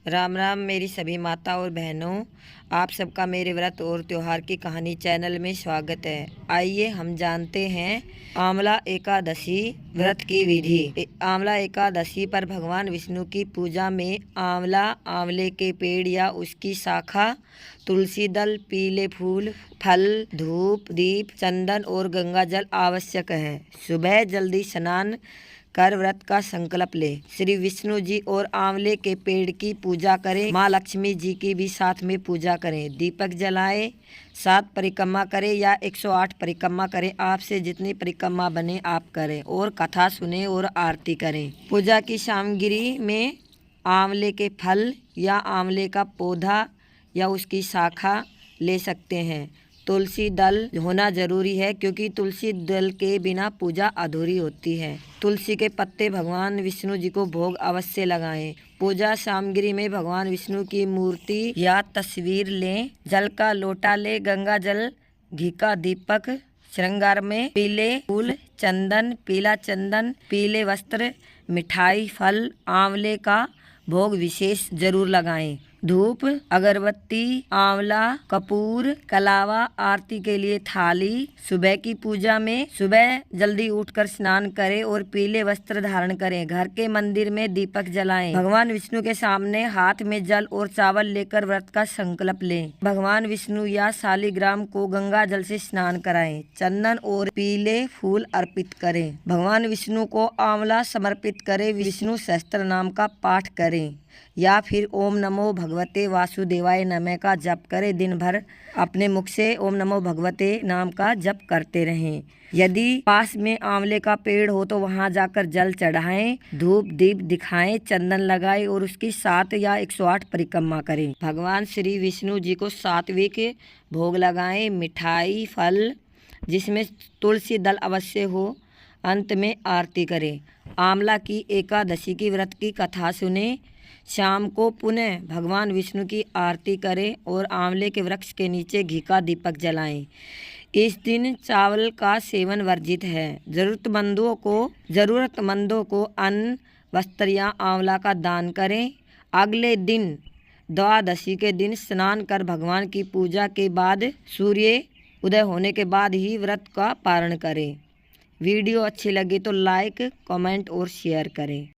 राम राम मेरी सभी माता और बहनों, आप सबका मेरे व्रत और त्योहार की कहानी चैनल में स्वागत है। आइए हम जानते हैं आंवला एकादशी व्रत की विधि। आंवला एकादशी पर भगवान विष्णु की पूजा में आंवला, आंवले के पेड़ या उसकी शाखा, तुलसी दल, पीले फूल, फल, धूप, दीप, चंदन और गंगा जल आवश्यक है। सुबह जल्दी स्नान कर व्रत का संकल्प ले। श्री विष्णु जी और आंवले के पेड़ की पूजा करें। माँ लक्ष्मी जी की भी साथ में पूजा करें। दीपक जलाएं, 7 परिक्रमा करें या 108 परिक्रमा करें। आपसे जितनी परिक्रमा बने आप करें और कथा सुने और आरती करें। पूजा की सामग्री में आंवले के फल या आंवले का पौधा या उसकी शाखा ले सकते हैं। तुलसी दल होना जरूरी है क्योंकि तुलसी दल के बिना पूजा अधूरी होती है। तुलसी के पत्ते भगवान विष्णु जी को भोग अवश्य लगाएं। पूजा सामग्री में भगवान विष्णु की मूर्ति या तस्वीर लें। जल का लोटा ले, गंगा जल, घी का दीपक, श्रृंगार में पीले फूल, चंदन, पीला चंदन, पीले वस्त्र, मिठाई, फल, आंवले का भोग विशेष जरूर लगाएं। धूप, अगरबत्ती, आंवला, कपूर, कलावा, आरती के लिए थाली। सुबह की पूजा में सुबह जल्दी उठकर स्नान करें और पीले वस्त्र धारण करें। घर के मंदिर में दीपक जलाएं। भगवान विष्णु के सामने हाथ में जल और चावल लेकर व्रत का संकल्प लें। भगवान विष्णु या शालिग्राम को गंगा जल से स्नान कराएं। चंदन और पीले फूल अर्पित करें। भगवान विष्णु को आंवला समर्पित करें। विष्णु सहस्त्र नाम का पाठ करें या फिर ओम नमो भगवते वासुदेवाय नमः का जप करें। दिन भर अपने मुख से ओम नमो भगवते नाम का जप करते रहें। यदि पास में आंवले का पेड़ हो तो वहां जाकर जल चढ़ाएं, धूप दीप दिखाएं, चंदन लगाएं और उसकी 7 या 108 परिक्रमा करें। भगवान श्री विष्णु जी को सात्विक भोग लगाएं। मिठाई, फल जिसमें तुलसी दल अवश्य हो। अंत में आरती करें। आंवला की एकादशी की व्रत की कथा सुने। शाम को पुनः भगवान विष्णु की आरती करें और आंवले के वृक्ष के नीचे घी का दीपक जलाएं। इस दिन चावल का सेवन वर्जित है। ज़रूरतमंदों को अन्न, वस्त्र या आंवला का दान करें। अगले दिन द्वादशी के दिन स्नान कर भगवान की पूजा के बाद सूर्य उदय होने के बाद ही व्रत का पारण करें। वीडियो अच्छी लगी तो लाइक, कमेंट और शेयर करें।